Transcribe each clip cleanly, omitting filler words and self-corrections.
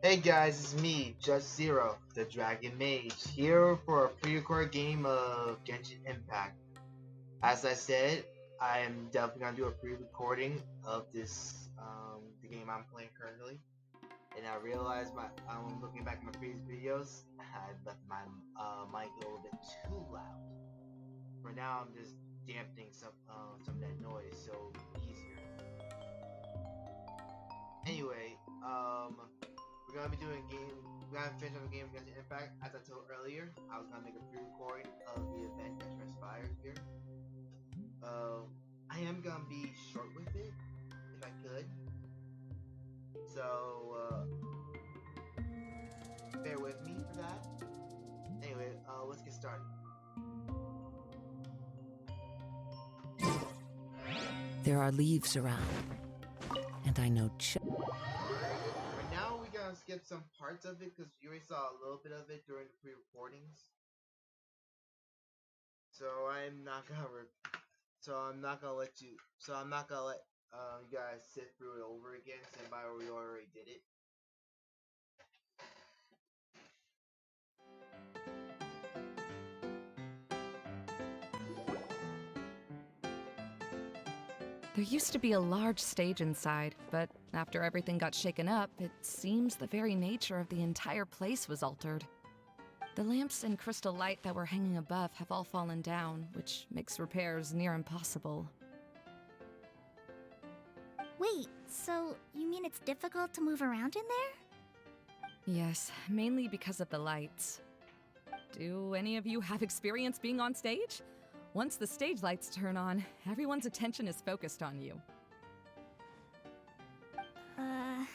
Hey guys, it's me, JustZero, the Dragon Mage, here for a pre-recorded game of Genshin Impact. As I said, I am definitely gonna do a pre-recording of the game I'm playing currently. And I realized looking back at my previous videos, I left my mic a little bit too loud. For now, I'm just dampening some of that noise, so easier. Anyway, we're gonna be doing a game. We're gonna finish up a game against Impact. As I told earlier, I was gonna make a pre-recording of the event that transpired here. I am gonna be short with it, if I could. So, bear with me for that. Anyway, let's get started. There are leaves around, and I know For now, we're gonna skip some parts of it because you already saw a little bit of it during the pre-recordings. So I'm not gonna. I'm not gonna let you. I'm not gonna let you guys sit through it over again. Since we already did it. There used to be a large stage inside, but after everything got shaken up, it seems the very nature of the entire place was altered. The lamps and crystal light that were hanging above have all fallen down, which makes repairs near impossible. Wait, so you mean it's difficult to move around in there? Yes, mainly because of the lights. Do any of you have experience being on stage? Once the stage lights turn on, everyone's attention is focused on you. I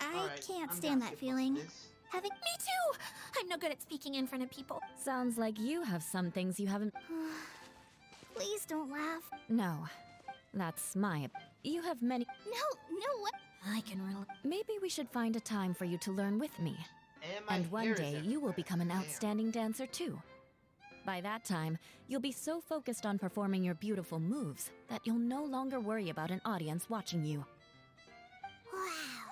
Alright, can't I'm stand gonna that skip most of feeling. this. Having Me too! I'm no good at speaking in front of people. Sounds like you have some things you haven't. Please don't laugh. No, that's my. You have many. No, what? I can rely. Maybe we should find a time for you to learn with me. My And one hair is day you will everywhere. become an Damn. outstanding dancer too. By that time, you'll be so focused on performing your beautiful moves that you'll no longer worry about an audience watching you. Wow.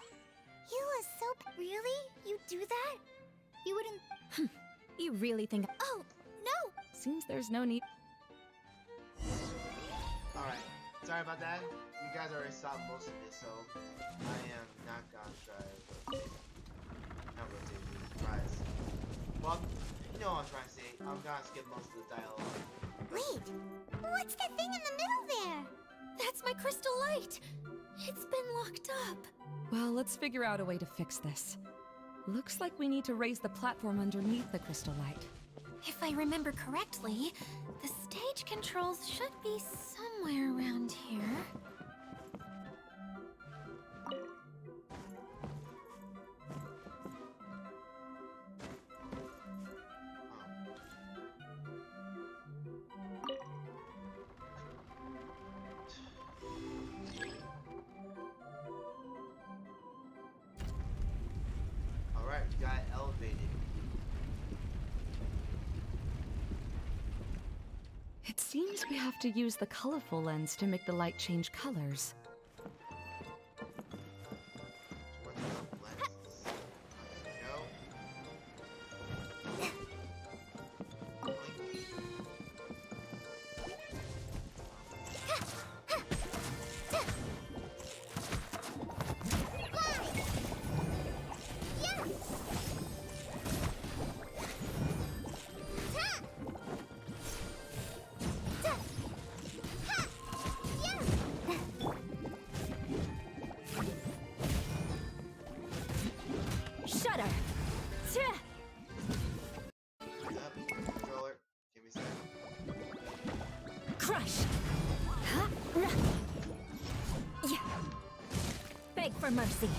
You are so. Really? You do that? You wouldn't. You really think. Oh, no! Seems there's no need. Alright, sorry about that. You guys already saw most of it, so I am not gonna try to rotate. Not rotate, tries. Well, you know what I'm trying to say. I'm gonna skip most of the dialogue. Wait! What's that thing in the middle there? That's my crystal light! It's been locked up. Well, let's figure out a way to fix this. Looks like we need to raise the platform underneath the crystal light. If I remember correctly, the stage controls should be somewhere around here. Alright, we got elevated. It seems we have to use the colorful lens to make the light change colors. Where the lenses? There we go. Shudder! Yep, controller. Give me a second. Crush! Yeah. Beg for mercy.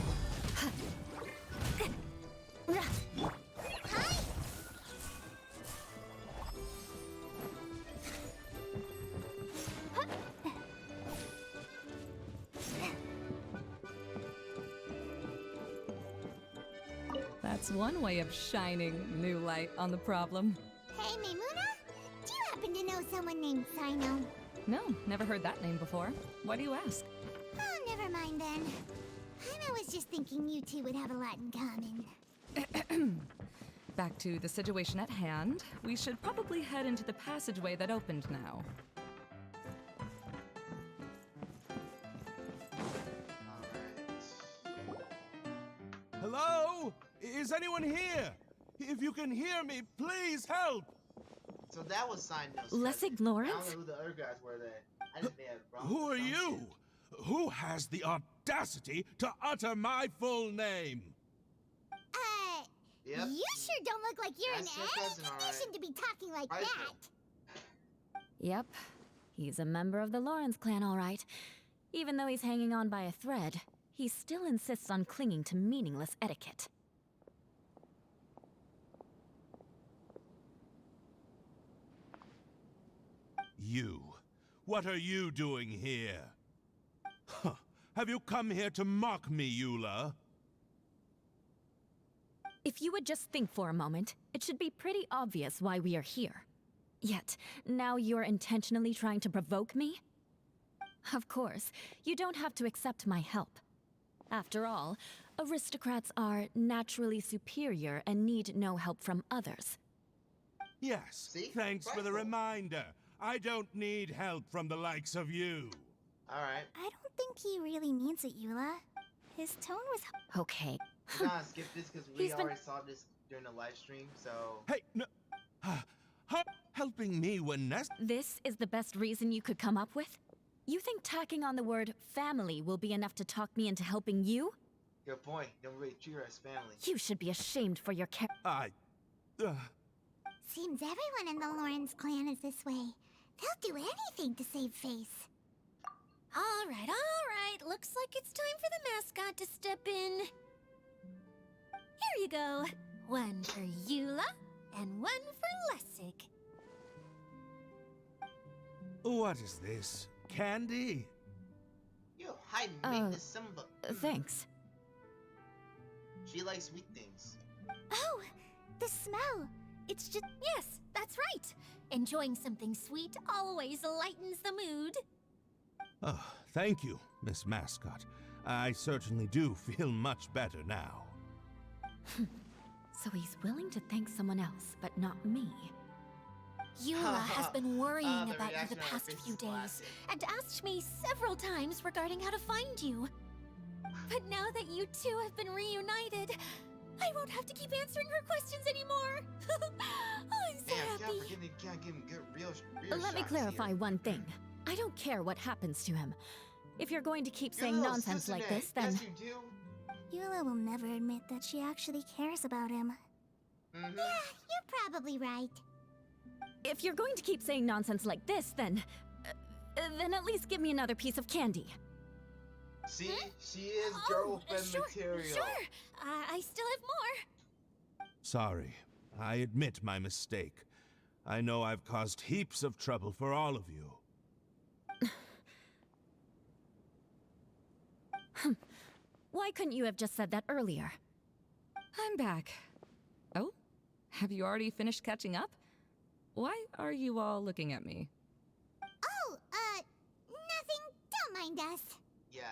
That's one way of shining new light on the problem. Hey, Maimuna? Do you happen to know someone named Sino? No, never heard that name before. Why do you ask? Oh, never mind then. I was just thinking you two would have a lot in common. Back to the situation at hand. We should probably head into the passageway that opened now. Hello? Is anyone here? If you can hear me, please help! So that was signed no Lessig I Lawrence? don't know who the other guys were then. I just may have wrong. Who are you? Who has the audacity to utter my full name? Yep. You sure don't look like you're That's in your any cousin, all condition right. to be talking like Right that. Yep. He's a member of the Lawrence clan, all right. Even though he's hanging on by a thread, he still insists on clinging to meaningless etiquette. You. What are you doing here? Huh. Have you come here to mock me, Eula? If you would just think for a moment, it should be pretty obvious why we are here. Yet, now you're intentionally trying to provoke me? Of course, you don't have to accept my help. After all, aristocrats are naturally superior and need no help from others. Yes. See? Thanks for the Prideful. reminder. I don't need help from the likes of you. Alright. I don't think he really means it, Eula. His tone was... Okay. Nah, skip this because we He's been- already saw this during the live stream, so... Hey, no. Helping me when necessary. This is the best reason you could come up with? You think tacking on the word family will be enough to talk me into helping you? Good point. Don't really treat her as family. You should be ashamed for your Seems everyone in the Lawrence clan is this way. They'll do anything to save face. All right. Looks like it's time for the mascot to step in. Here you go. One for Eula, and one for Lessig. What is this? Candy? You hide maintenance some of the... Thanks. She likes sweet things. Oh, the smell. It's just... Yes, that's right. Enjoying something sweet always lightens the mood. Oh, thank you, Miss Mascot. I certainly do feel much better now. So he's willing to thank someone else, but not me. Eula has been worrying the about you reaction the on her past face few is days classic. and asked me several times regarding how to find you. But now that you two have been reunited, I won't have to keep answering her questions anymore. I'm so Damn, happy. can't give him good real Let me shots clarify here. one thing. I don't care what happens to him. If you're going to keep You're a saying little nonsense like Cincinnati. this, then... Yes, you do. Eula will never admit that she actually cares about him. Mm-hmm. You're probably right. If you're going to keep saying nonsense like this, then at least give me another piece of candy. See? She is girlfriend material. Sure. I still have more. Sorry, I admit my mistake. I know I've caused heaps of trouble for all of you. Why couldn't you have just said that earlier? I'm back. Oh? Have you already finished catching up? Why are you all looking at me? Oh, nothing. Don't mind us. Yeah.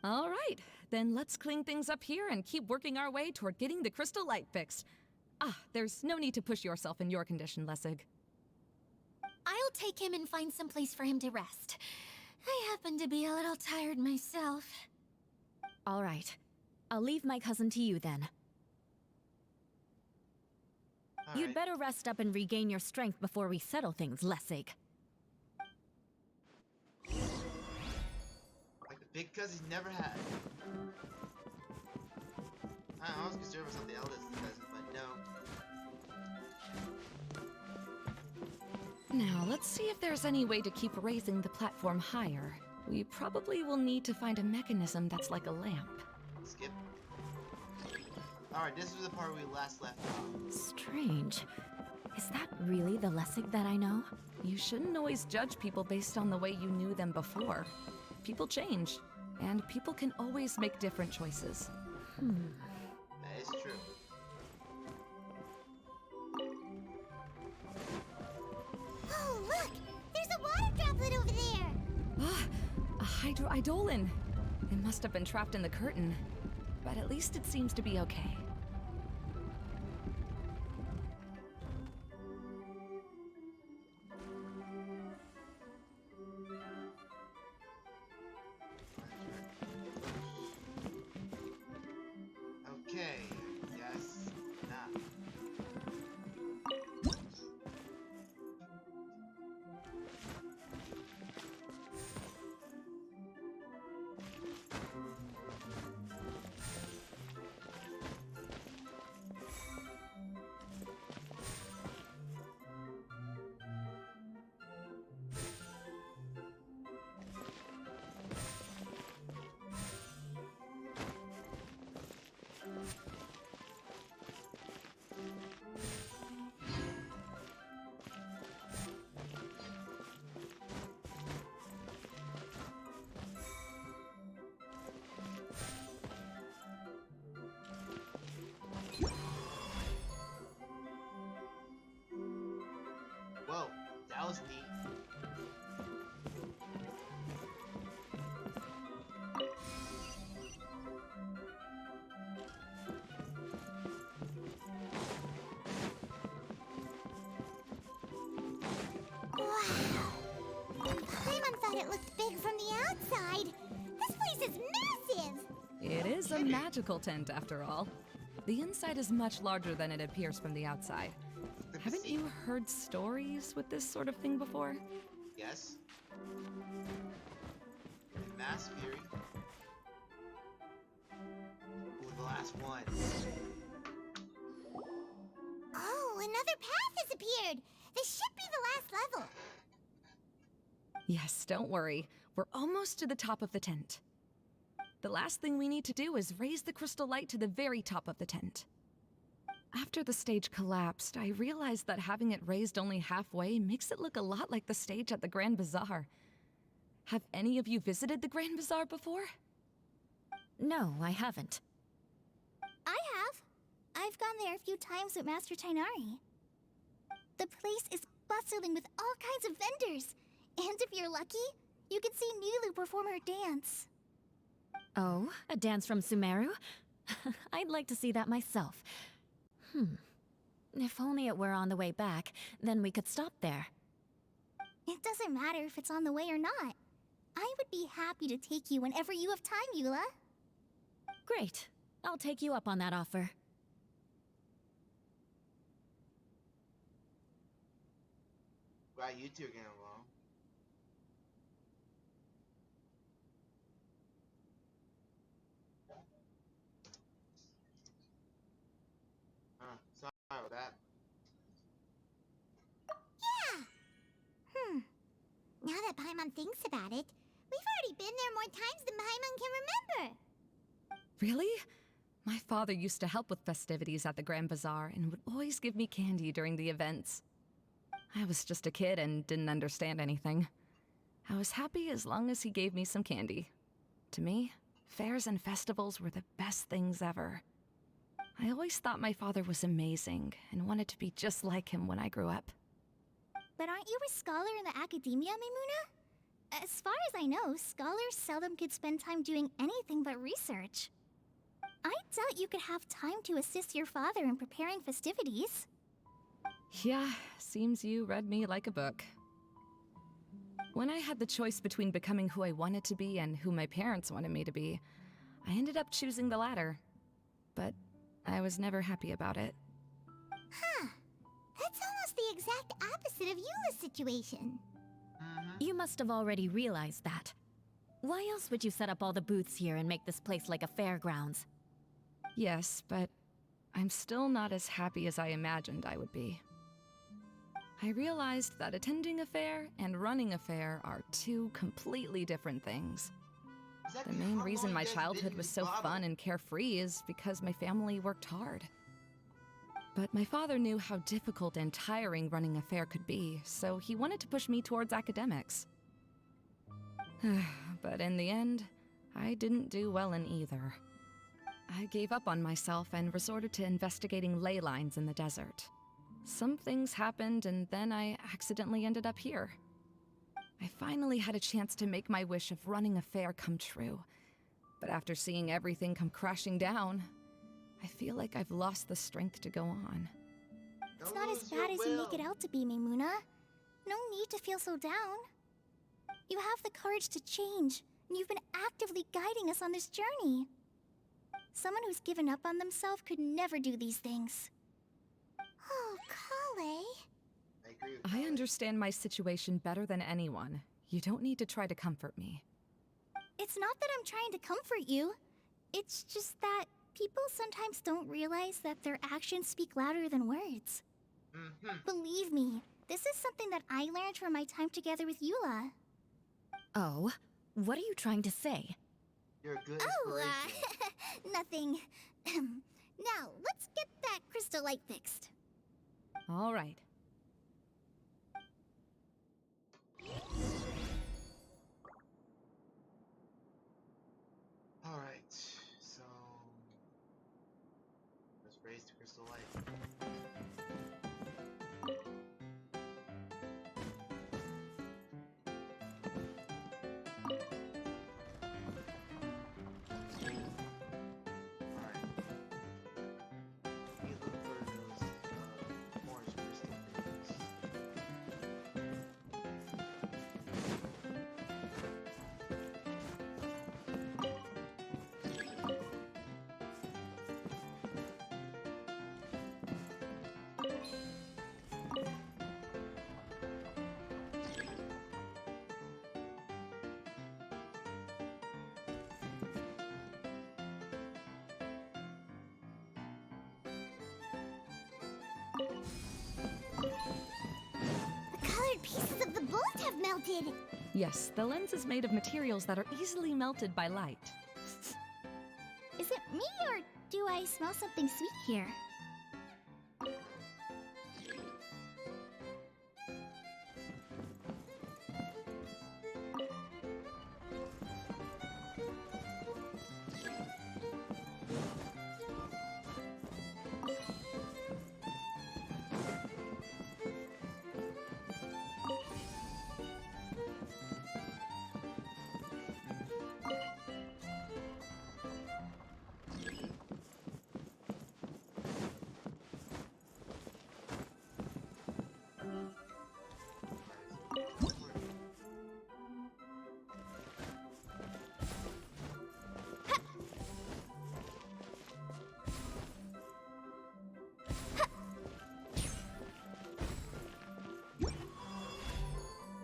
All right, then let's clean things up here and keep working our way toward getting the crystal light fixed. There's no need to push yourself in your condition, Lessig. I'll take him and find some place for him to rest. I happen to be a little tired myself. All right. I'll leave my cousin to you then. All You'd right. better rest up and regain your strength before we settle things, Lessig. Like the big cousins never had. I was concerned with something else, cousin, but no. Now, let's see if there's any way to keep raising the platform higher. We probably will need to find a mechanism that's like a lamp. Skip. Alright, this was the part where we last left off. Strange. Is that really the Lessig that I know? You shouldn't always judge people based on the way you knew them before. People change, and people can always make different choices. That is true. Oh, look! There's a water droplet over there! A hydroidolin! It must have been trapped in the curtain. but at least it seems to be okay. Okay, yes, nah. Whoa, that was neat. Wow. Paimon thought it looked big from the outside. This place is massive. It is a magical tent, after all. The inside is much larger than it appears from the outside. Haven't you heard stories with this sort of thing before? Yes. Mass Fury. Ooh, the last one. Oh, another path has appeared. This should be the last level. Yes, don't worry. We're almost to the top of the tent. The last thing we need to do is raise the crystal light to the very top of the tent. After the stage collapsed, I realized that having it raised only halfway makes it look a lot like the stage at the Grand Bazaar. Have any of you visited the Grand Bazaar before? No, I haven't. I have. I've gone there a few times with Master Tainari. The place is bustling with all kinds of vendors. And if you're lucky, you can see Nilu perform her dance. Oh, a dance from Sumeru? I'd like to see that myself. If only it were on the way back, then we could stop there. It doesn't matter if it's on the way or not. I would be happy to take you whenever you have time, Eula. Great. I'll take you up on that offer. Wow, you two are getting along. Sorry about that. Yeah. Now that Paimon thinks about it, we've already been there more times than Paimon can remember. Really? My father used to help with festivities at the Grand Bazaar and would always give me candy during the events. I was just a kid and didn't understand anything. I was happy as long as he gave me some candy. To me, fairs and festivals were the best things ever. I always thought my father was amazing and wanted to be just like him when I grew up. But aren't you a scholar in the academia, Maimuna? As far as I know, scholars seldom could spend time doing anything but research. I doubt you could have time to assist your father in preparing festivities. Yeah, seems you read me like a book. When I had the choice between becoming who I wanted to be and who my parents wanted me to be, I ended up choosing the latter. But I was never happy about it. Huh. That's almost the exact opposite of Eula's situation. You must have already realized that. Why else would you set up all the booths here and make this place like a fairgrounds? Yes, but I'm still not as happy as I imagined I would be. I realized that attending a fair and running a fair are two completely different things. The main reason my childhood was so fun and carefree is because my family worked hard. But my father knew how difficult and tiring running a fair could be, so he wanted to push me towards academics. But in the end, I didn't do well in either. I gave up on myself and resorted to investigating ley lines in the desert. Some things happened, and then I accidentally ended up here. I finally had a chance to make my wish of running a fair come true. But after seeing everything come crashing down, I feel like I've lost the strength to go on. It's Don't not as lose your bad as you make it will. out to be, Maimuna. No need to feel so down. You have the courage to change, and you've been actively guiding us on this journey. Someone who's given up on themselves could never do these things. Oh, Kale. I agree with I Kale. understand my situation better than anyone. You don't need to try to comfort me. It's not that I'm trying to comfort you. It's just that people sometimes don't realize that their actions speak louder than words. Believe me, this is something that I learned from my time together with Eula. Oh, what are you trying to say? You're a good Oh, inspiration. nothing. Now, let's get that crystal light fixed. All right. Alright, so let's raise the crystal light. Alright. We look for those orange crystal things. The colored pieces of the bullet have melted. Yes, the lens is made of materials that are easily melted by light. Is it me, or do I smell something sweet here?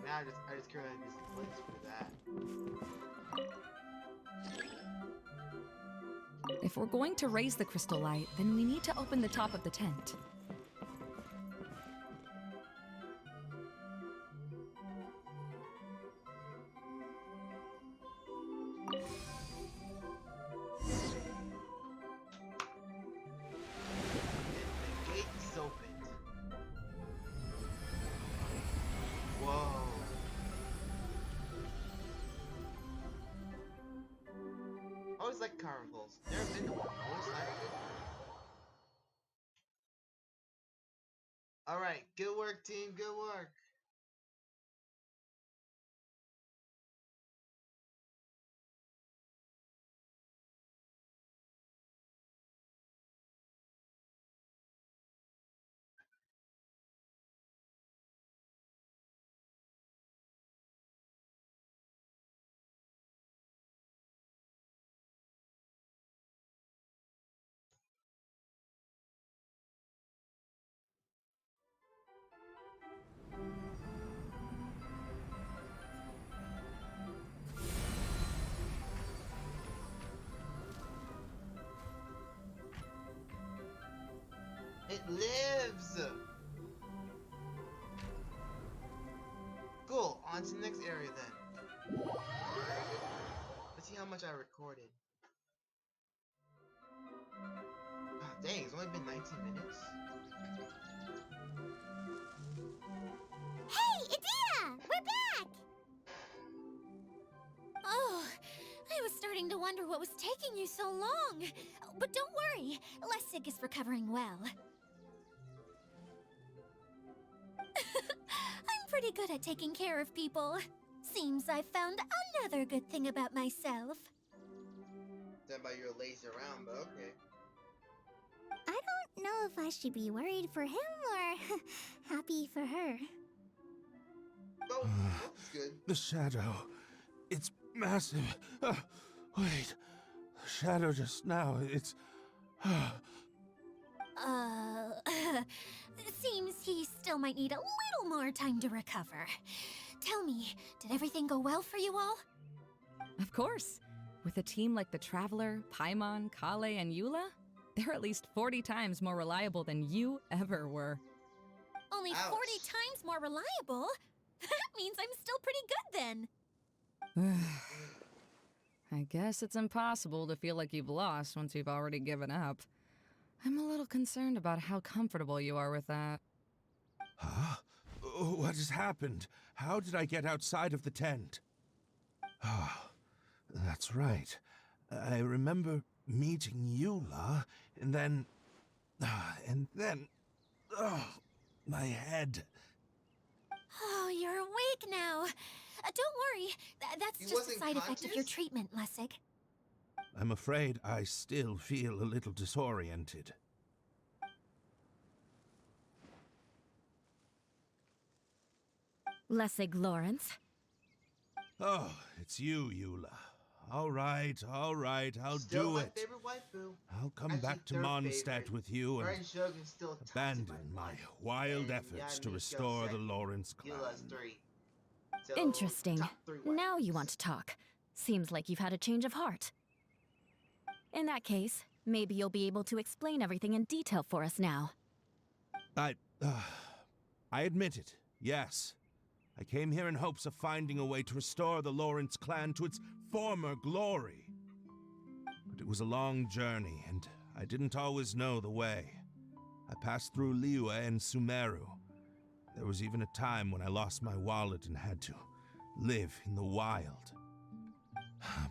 Now I just currently have this place for that. If we're going to raise the crystal light, then we need to open the top of the tent. The gate is opened. Whoa. I always like carnivals. Never been to one. I always like it. Alright, good work, team. Good work. It lives! Cool, on to the next area then. Let's see how much I recorded. Ah, dang, it's only been 19 minutes. Hey, Idea! We're back! Oh, I was starting to wonder what was taking you so long. But don't worry, Lessig is recovering well. I'm pretty good at taking care of people. Seems I've found another good thing about myself. about your lazy around, but okay. I don't know if I should be worried for him or happy for her. Both is good. The shadow. It's massive. Wait. The shadow just now. It's... It seems he still might need a little more time to recover. Tell me, did everything go well for you all? Of course. With a team like the Traveler, Paimon, Kale, and Eula, they're at least 40 times more reliable than you ever were. Only Ouch. 40 times more reliable? That means I'm still pretty good then. I guess it's impossible to feel like you've lost once you've already given up. I'm a little concerned about how comfortable you are with that. Huh? What has happened? How did I get outside of the tent? Ah, that's right. I remember meeting Eula, and then... Oh, my head. Oh, you're awake now. Don't worry. That's He just a wasn't side effect of your conscious? treatment, Lessig. I'm afraid I still feel a little disoriented. Lessig Lawrence. Oh, it's you, Eula. All right, I'll Still do my it. favorite waifu. I'll come Actually, back to third Mondstadt favorite. with you and Right, Shogun's still top abandon to my waifu. wild And efforts to Yamiko restore the second. Lawrence clan. Eula's 3. So, Interesting. top 3 waifus. Now you want to talk. Seems like you've had a change of heart. In that case, maybe you'll be able to explain everything in detail for us now. I admit it, yes. I came here in hopes of finding a way to restore the Lawrence clan to its former glory. But it was a long journey, and I didn't always know the way. I passed through Liyue and Sumeru. There was even a time when I lost my wallet and had to live in the wild.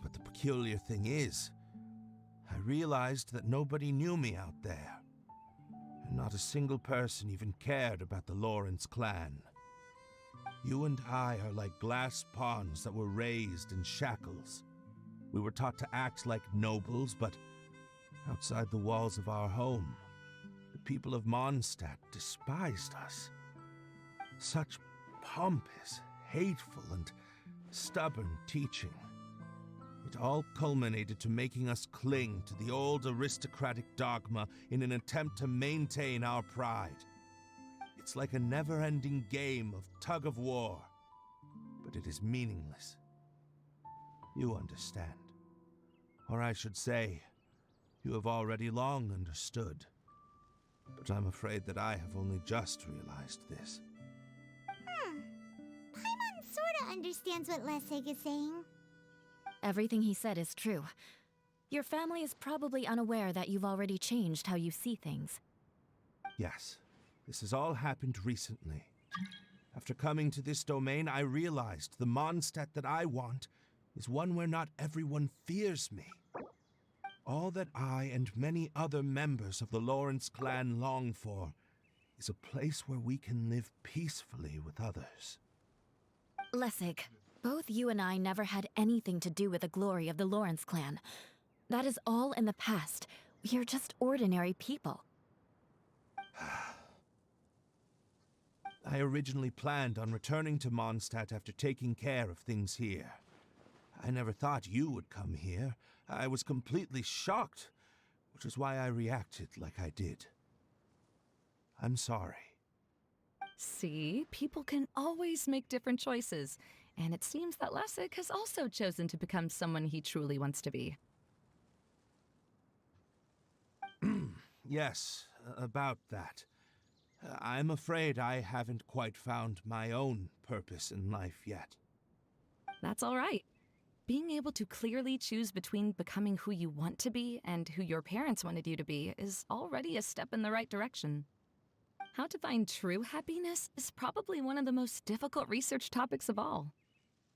But the peculiar thing is, I realized that nobody knew me out there. And not a single person even cared about the Lawrence clan. You and I are like glass pawns that were raised in shackles. We were taught to act like nobles, but outside the walls of our home, the people of Mondstadt despised us. Such pompous, hateful, and stubborn teaching. It all culminated to making us cling to the old aristocratic dogma in an attempt to maintain our pride. It's like a never-ending game of tug-of-war, but it is meaningless. You understand. Or I should say, you have already long understood. But I'm afraid that I have only just realized this. Paimon sorta understands what Lessig is saying. Everything he said is true. Your family is probably unaware that you've already changed how you see things. Yes, this has all happened recently. After coming to this domain, I realized the Mondstadt that I want is one where not everyone fears me. All that I and many other members of the Lawrence clan long for is a place where we can live peacefully with others. Lessig, both you and I never had anything to do with the glory of the Lawrence clan. That is all in the past. We are just ordinary people. I originally planned on returning to Mondstadt after taking care of things here. I never thought you would come here. I was completely shocked, which is why I reacted like I did. I'm sorry. See, people can always make different choices, and it seems that Lessig has also chosen to become someone he truly wants to be. Yes, about that. I'm afraid I haven't quite found my own purpose in life yet. That's all right. Being able to clearly choose between becoming who you want to be and who your parents wanted you to be is already a step in the right direction. How to find true happiness is probably one of the most difficult research topics of all.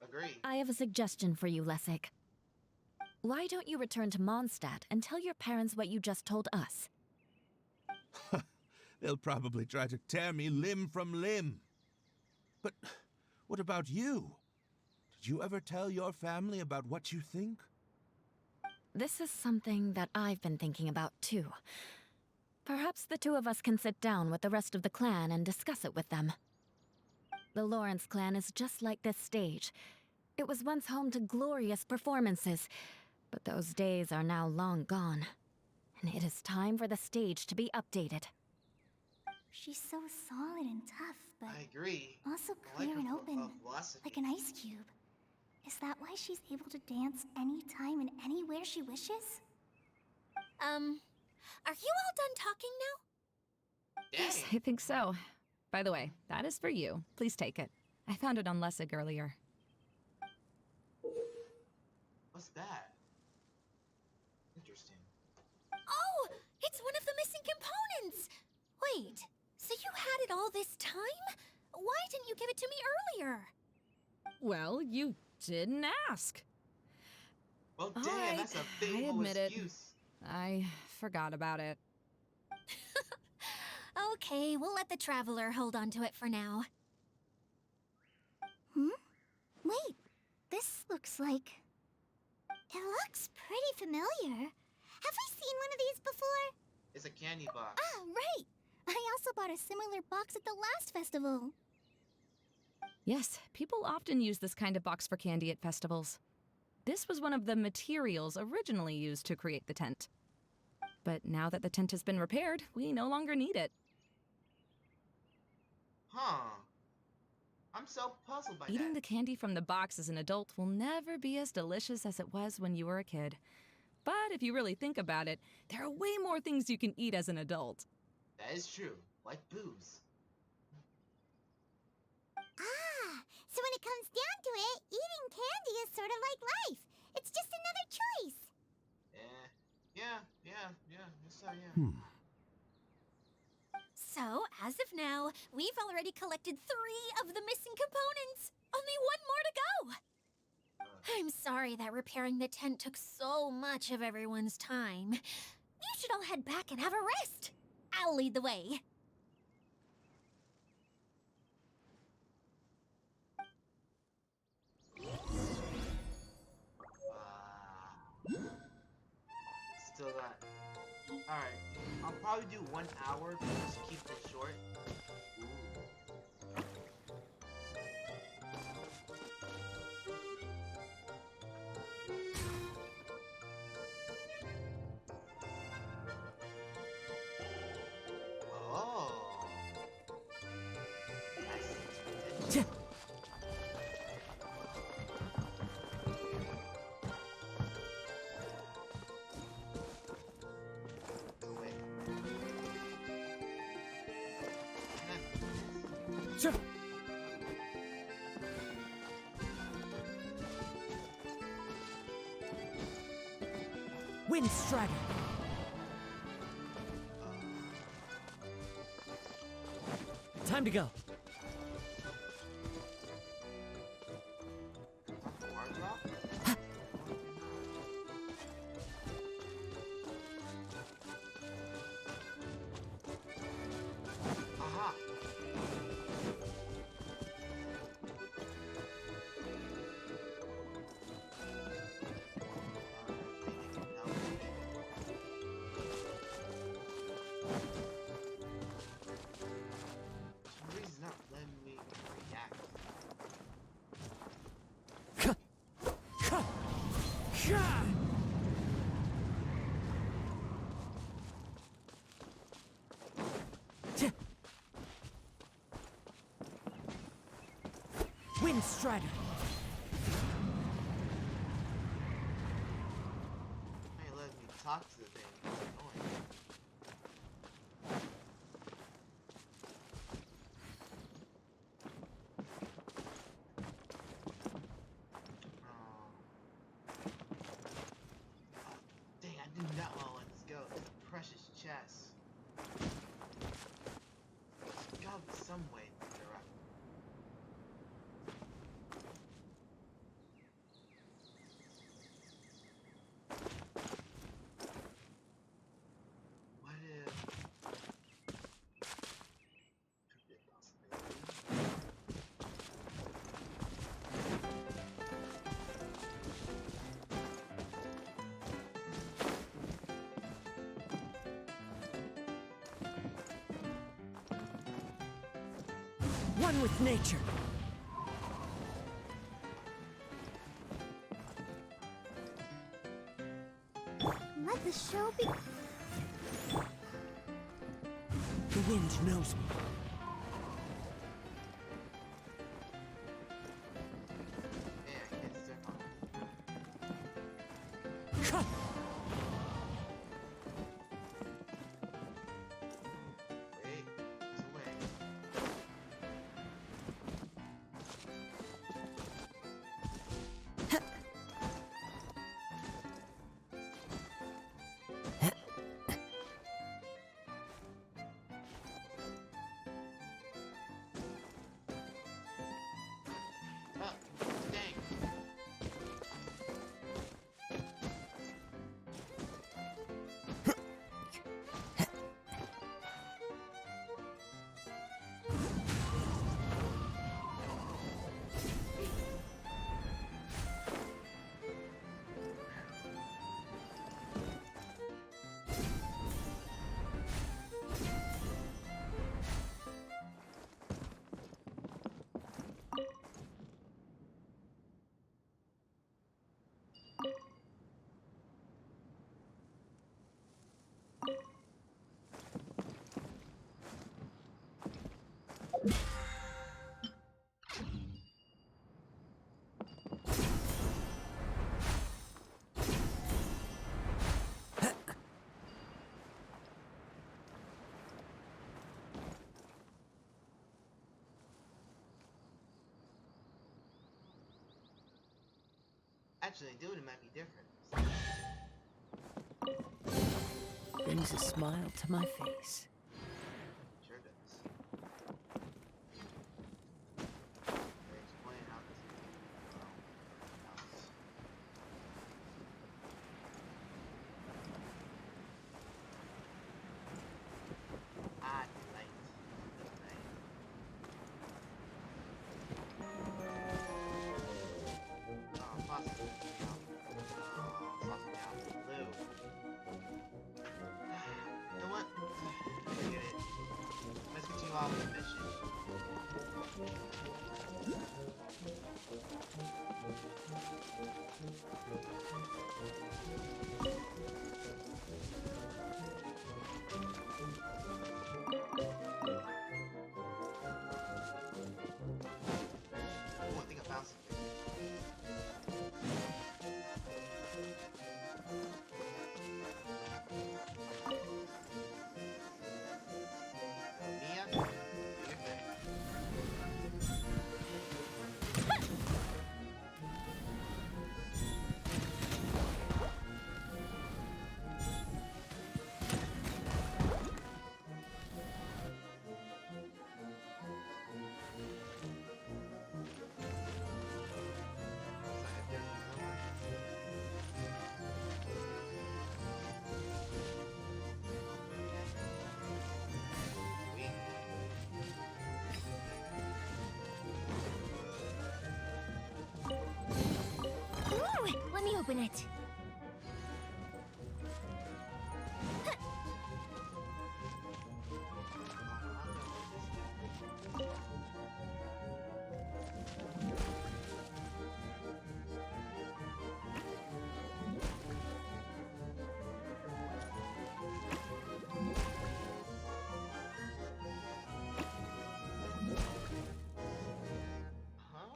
Agree. I have a suggestion for you, Lessig. Why don't you return to Mondstadt and tell your parents what you just told us? They'll probably try to tear me limb from limb. But what about you? Did you ever tell your family about what you think? this is something that I've been thinking about too. Perhaps the two of us can sit down with the rest of the clan and discuss it with them. The Lawrence clan is just like this stage. It was once home to glorious performances, but those days are now long gone. And it is time for the stage to be updated. She's so solid and tough, but I agree. also I like clear and her open, philosophy. like an ice cube. Is that why she's able to dance anytime and anywhere she wishes? Are you all done talking now? Yes, Dang. I think so. By the way, that is for you. Please take it. I found it on Lessig earlier. What's that? Interesting. Oh, it's one of the missing components! Wait, so you had it all this time? Why didn't you give it to me earlier? Well, you didn't ask. Well, All damn, right, that's a I faithful admit it. excuse. I forgot about it. Okay, we'll let the Traveler hold on to it for now. Wait, this looks like... It looks pretty familiar. Have we seen one of these before? It's a candy box. Ah, right! I also bought a similar box at the last festival. Yes, people often use this kind of box for candy at festivals. This was one of the materials originally used to create the tent. But now that the tent has been repaired, we no longer need it. Huh. I'm so puzzled by Eating the that. candy from the box as an adult will never be as delicious as it was when you were a kid. But if you really think about it, there are way more things you can eat as an adult. That is true. Like booze. Ah, so when it comes down to it, eating candy is sort of like life. It's just another choice. Yeah. Yes, yeah. So, as of now, we've already collected 3 of the missing components. Only 1 more to go. I'm sorry that repairing the tent took so much of everyone's time. You should all head back and have a rest. I'll lead the way. Still got... Alright, I'll probably do 1 hour, but just keep it short. Oh. I see. Wind Strider. Time to go. Aha. Somebody's not letting me react. Wind Strider. Hey, let me talk to the thing. It's annoying. Dang, I did not want to let this go. It's a precious chest. There's gotta be some way to get around. What if... Could be a possibility. One with nature. Let the show be. The wind knows me. Man, I can't step on Cut! Wait, it's away. Oh, dang. Actually, doing it might be different. Brings a smile to my face. Sure does. Explain how this I like this thing. Oh, possibly. Possibly out blue. You know what? Forget it. Let's continue on with the mission. Oh, I think I found something. Mia, do your thing. Ooh, let me open it. Huh?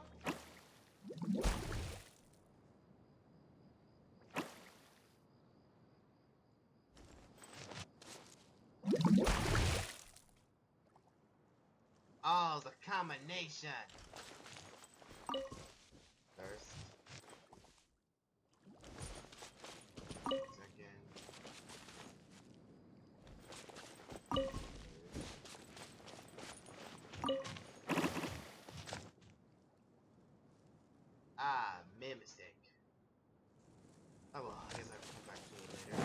Oh, the combination. First. Second. Ah, made a mistake. Oh well, I guess I can come back to it later.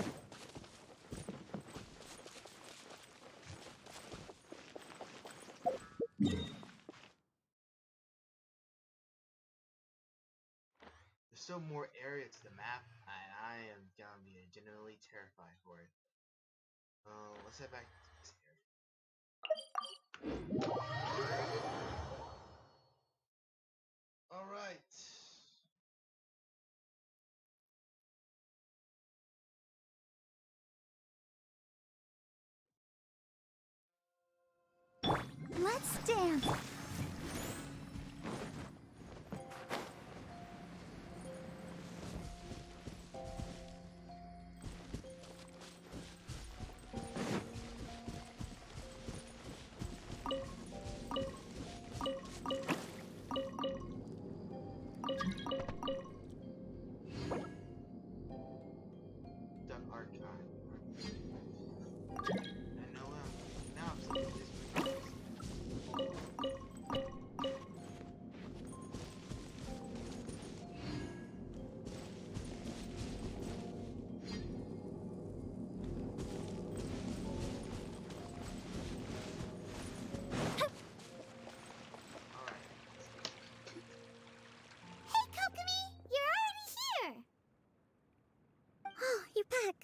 There's still more area to the map, and I am gonna be genuinely terrified for it. Let's head back to this area. Damn! The archive. I know now I'm seeing this. Alright. Hey, Kokomi! You're already here! Oh, you're back.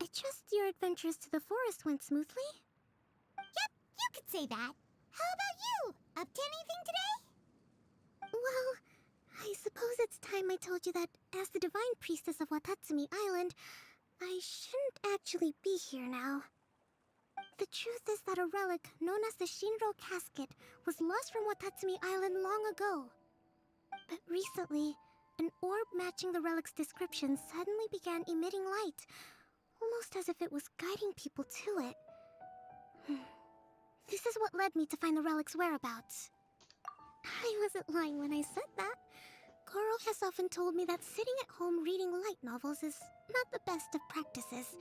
I trust your adventures to the forest went smoothly? Yep, you could say that. How about you? Up to anything today? Well, I suppose it's time I told you that as the divine priestess of Watatsumi Island, I shouldn't actually be here now. The truth is that a relic known as the Shinro Casket was lost from Watatsumi Island long ago. But recently, an orb matching the relic's description suddenly began emitting light, almost as if it was guiding people to it. This is what led me to find the relic's whereabouts. I wasn't lying when I said that. Goro has often told me that sitting at home reading light novels is not the best of practices,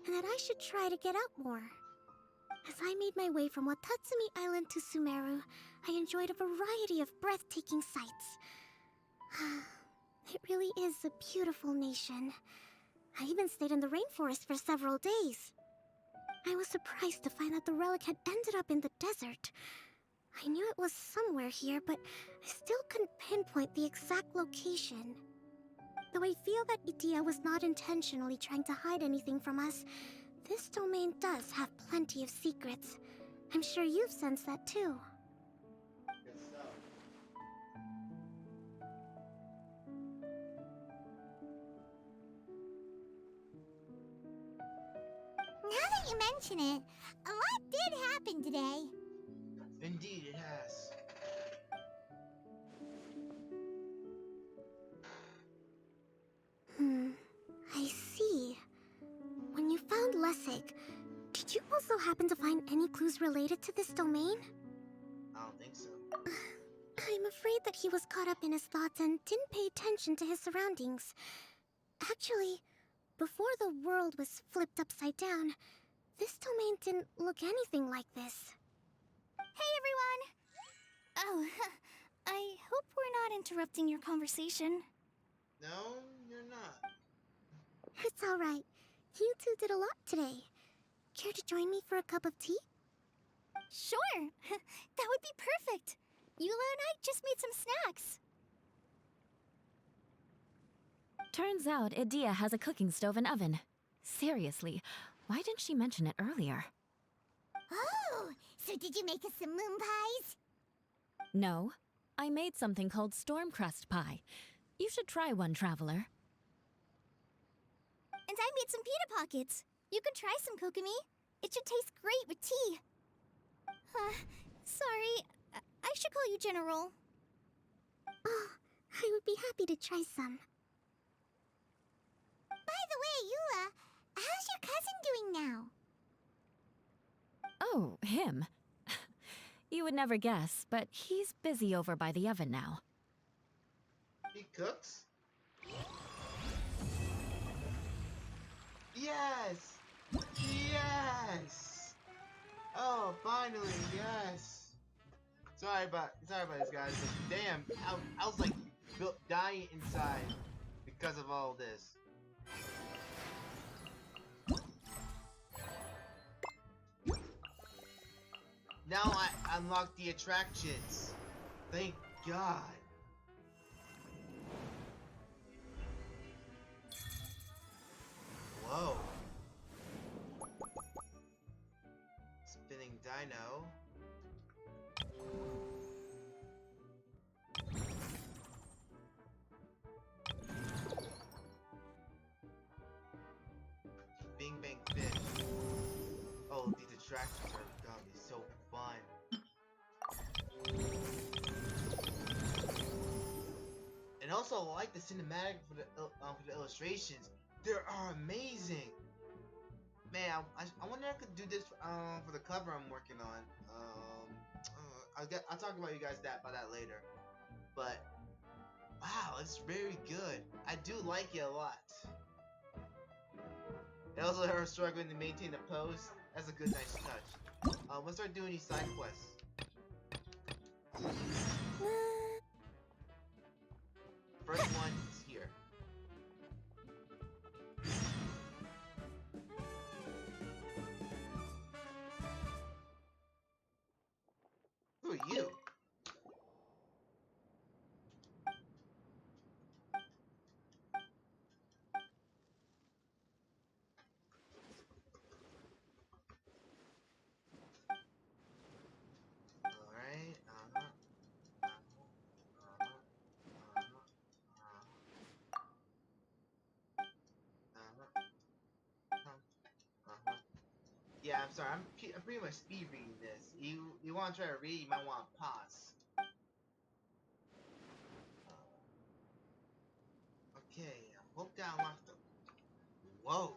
and that I should try to get out more. As I made my way from Watatsumi Island to Sumeru, I enjoyed a variety of breathtaking sights. It really is a beautiful nation. I even stayed in the rainforest for several days. I was surprised to find that the relic had ended up in the desert. I knew it was somewhere here, but I still couldn't pinpoint the exact location. Though I feel that Idia was not intentionally trying to hide anything from us, this domain does have plenty of secrets. I'm sure you've sensed that too. Good stuff. Now that you mention it, a lot did happen today. Indeed, it has. I see. When you found Lessig, did you also happen to find any clues related to this domain? I don't think so. I'm afraid that he was caught up in his thoughts and didn't pay attention to his surroundings. Actually, before the world was flipped upside down, this domain didn't look anything like this. Hey everyone! Oh, I hope we're not interrupting your conversation. No, you're not. It's alright. You two did a lot today. Care to join me for a cup of tea? Sure! That would be perfect! Eula and I just made some snacks. Turns out Idia has a cooking stove and oven. Seriously, why didn't she mention it earlier? Oh, so did you make us some moon pies? No, I made something called storm crust pie. You should try one, traveler. And I made some pita pockets. You can try some, Kokomi. It should taste great with tea. Sorry, I should call you General. Oh, I would be happy to try some. By the way, Eula, how's your cousin doing now? Oh, him. You would never guess, but he's busy over by the oven now. He cooks? Yes! Yes! Oh, finally, yes! Sorry about this, guys. But damn, I was like dying inside because of all this. Now I unlocked the attractions. Thank God. Whoa. Spinning dino. Bing bang fish. Oh, these attractions are gonna be so fun. also like the cinematic for the illustrations. They are amazing. Man, I wonder if I could do this for the cover I'm working on. I'll talk about you guys about that later. But wow, it's very good. I do like it a lot. And also her struggling to maintain the pose. That's a good, nice touch. Let's start doing these side quests. First one is here. Who are you? Alright, Yeah, I'm sorry. I'm pretty much speed reading this. You want to try to read? You might want to pause. Okay, I hope that unlocked them. Whoa.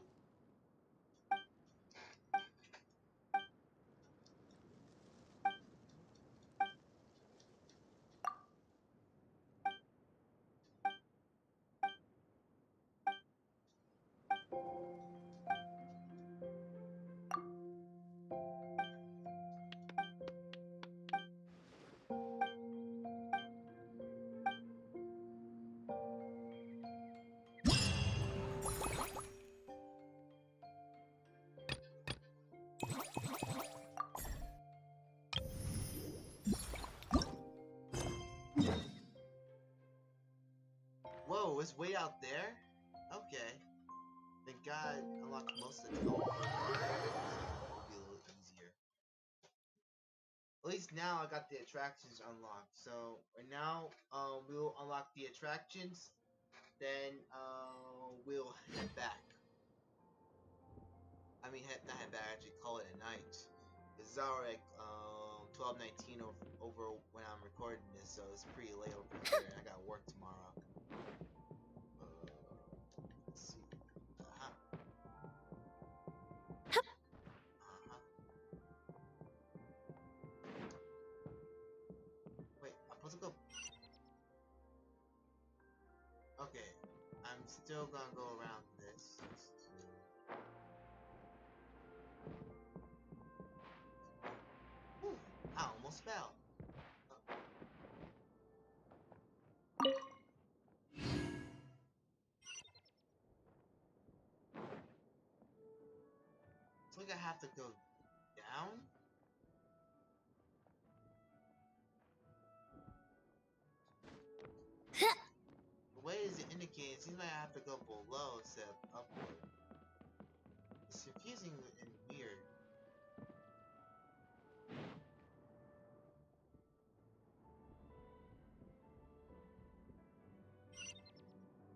Whoa, it's way out there? Okay. Thank God unlocked most of the teleport. It'll be a little easier. At least now I got the attractions unlocked. So right now, we will unlock the attractions. Then we'll head back. I mean, not head back. Actually, call it a night. It's already 12:19 over when I'm recording this, so it's pretty late over here. I got work tomorrow. Let's see. Wait, I'm supposed to go. Okay, I'm still gonna go around this. Whew, I almost fell. So I have to go down? The way is it indicating, it seems like I have to go below instead of upward. It's confusing and weird.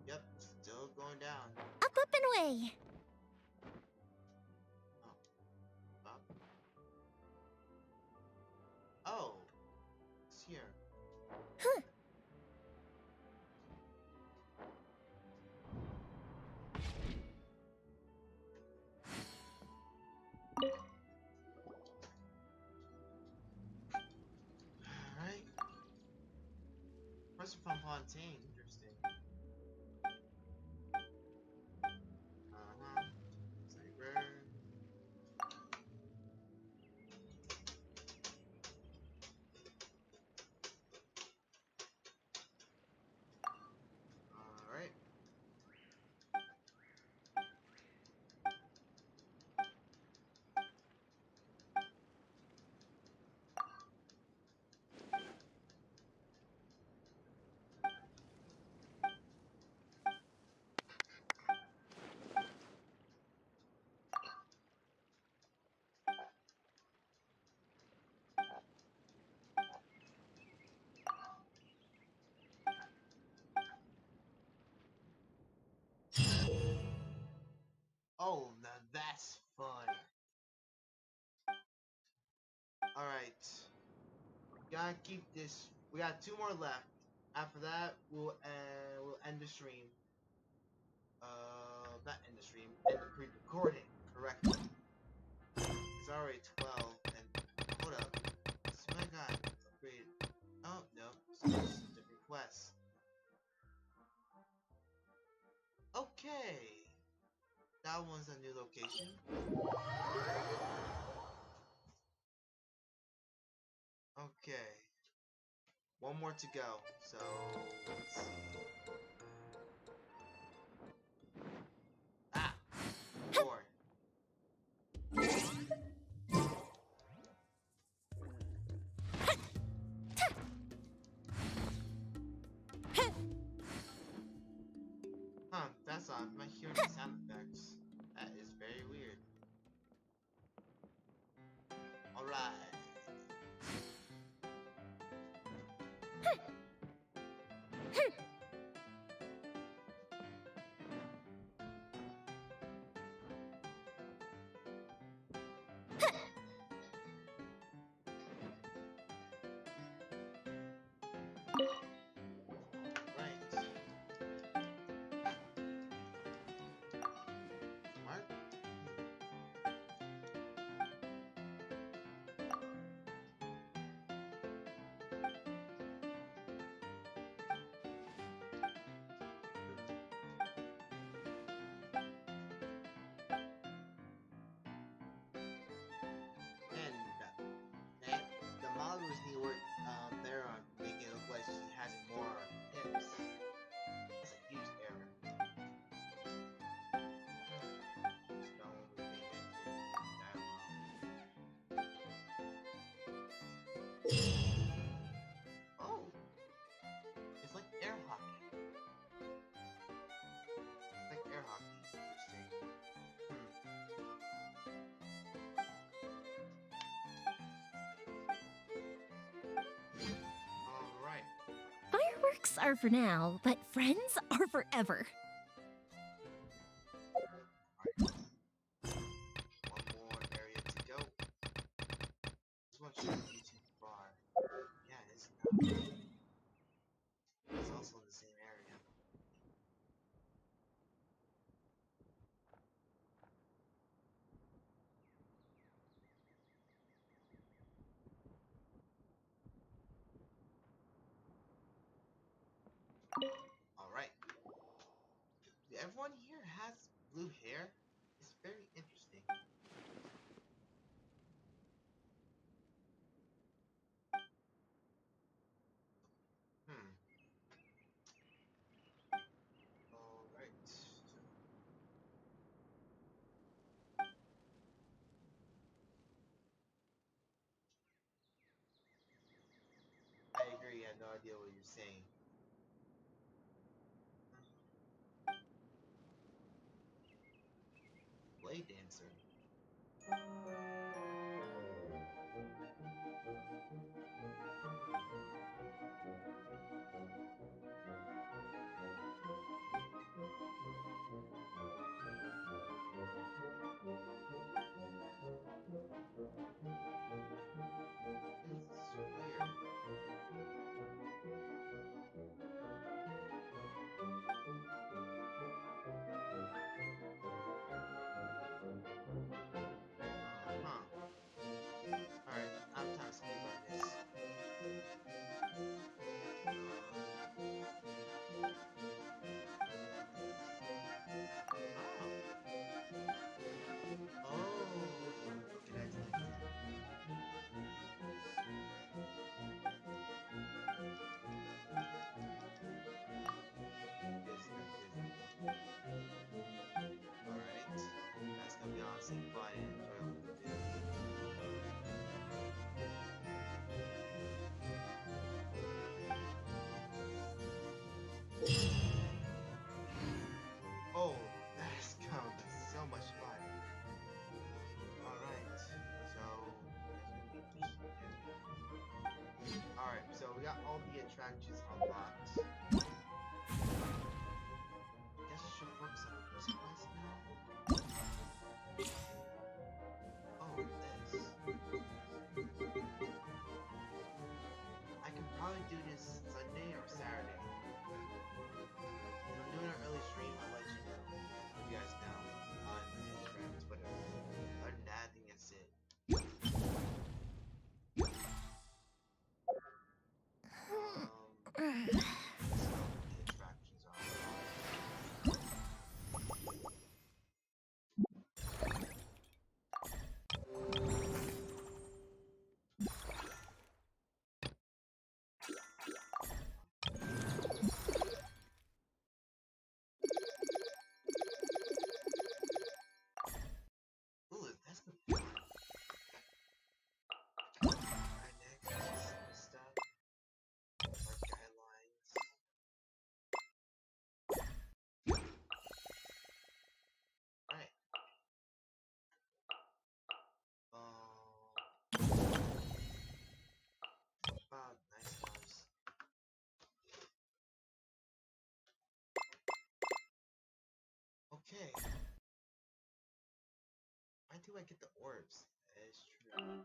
Yep, still going down. Up, up, and away! Oh. Up. Oh. It's here. Huh. Alright. Press from Fontaine, interesting. Cyber. Alright. Oh, now that's fun. Alright. Gotta keep this. We got 2 more left. After that, we'll end the stream. Not end the stream, end the pre-recording. Correct. It's already 12, and hold up. So I got upgraded. Oh no, so it's a different quest. Okay, that one's a new location. Okay, one more to go. So let's see. Ah, 4. Huh, that's odd. I'm not hearing the sound effects. That is very weird. Alright. Right. Smart. And the model is need work there on making it look like she has more hips. That's a huge error. Just don't really pay attention to that well. Oh, it's like air hockey. It's like air hockey. Interesting. Alright. Fireworks are for now, but friends are forever. One more area to go. This one shouldn't be too far. Yeah, it is now. It's also in the same area. Alright. Everyone here has blue hair. It's very interesting. Hmm. Alright. I agree, I have no idea what you're saying. Blade dancer. It's weird. Huh. Alright, I'm trying to speed run this. Oh, okay, that's Alright, that's gonna be honestly fun and enjoyable to do. Oh, that's gonna be so much fun. Alright, so alright, so we got all the attractions unlocked. Guess I should work some supplies now. Oh, this. I can probably do this Sunday or Saturday. attractions are. Ooh, that's good. Right next, some stuff. Our guidelines. Alright. About nice ones. Okay. Why do I get the orbs? That is true.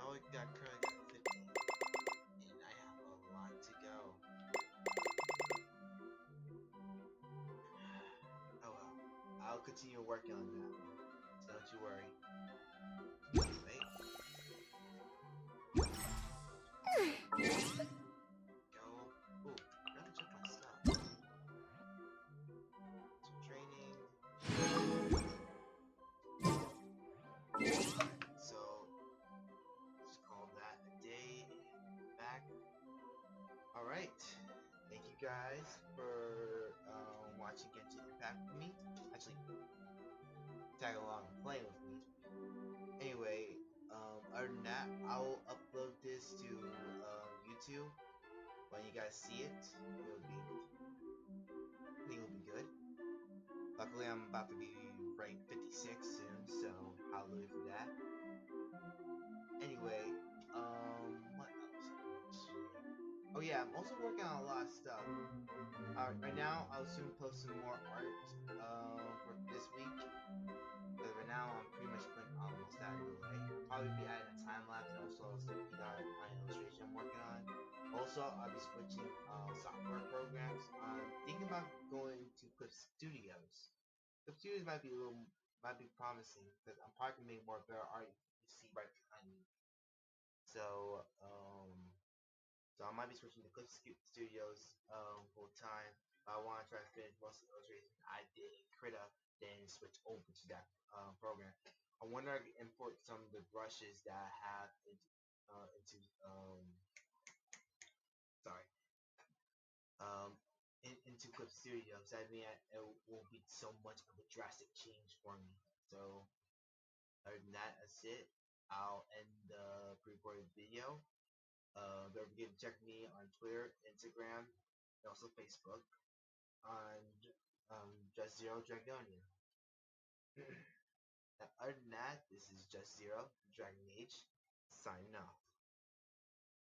Oh, we got currently got 50. And I have a lot to go. Oh well. I'll continue working on that one. So don't you worry. Wait. Go. Ooh, gotta check my stuff. Some training. So just call that a day. Back. Alright. Thank you guys for watching Genshin Impact with me. Actually, tag along and play with me. Anyway, other than that, I'll upload this to YouTube. When you guys see it, it'll be good. Luckily, I'm about to be ranked 56 soon, so hallelujah for that. Anyway, what else? Oh yeah, I'm also working on a lot of stuff. Right now, I'll soon post some more art for this week. Because right now, I'm pretty much putting almost out of the way. Probably be adding a time lapse and also something out my illustration I'm working on. Also, I'll be switching software programs. I'm thinking about going to Clip Studios. Clip Studios might be promising because I'm probably gonna make more better art. You see right behind me. So, I might be switching to Clip Studios full time. I want to try to finish most of the illustrations I did in Krita, then switch over to that program. I wonder if I can import some of the brushes that I have into sorry into Clip Studios. I mean, it won't be so much of a drastic change for me. So other than that, that's it. I'll end the pre-recorded video. Don't forget to check me on Twitter, Instagram, and also Facebook on JustZero Dragonia. Other than that, this is JustZero Dragon Age signing off.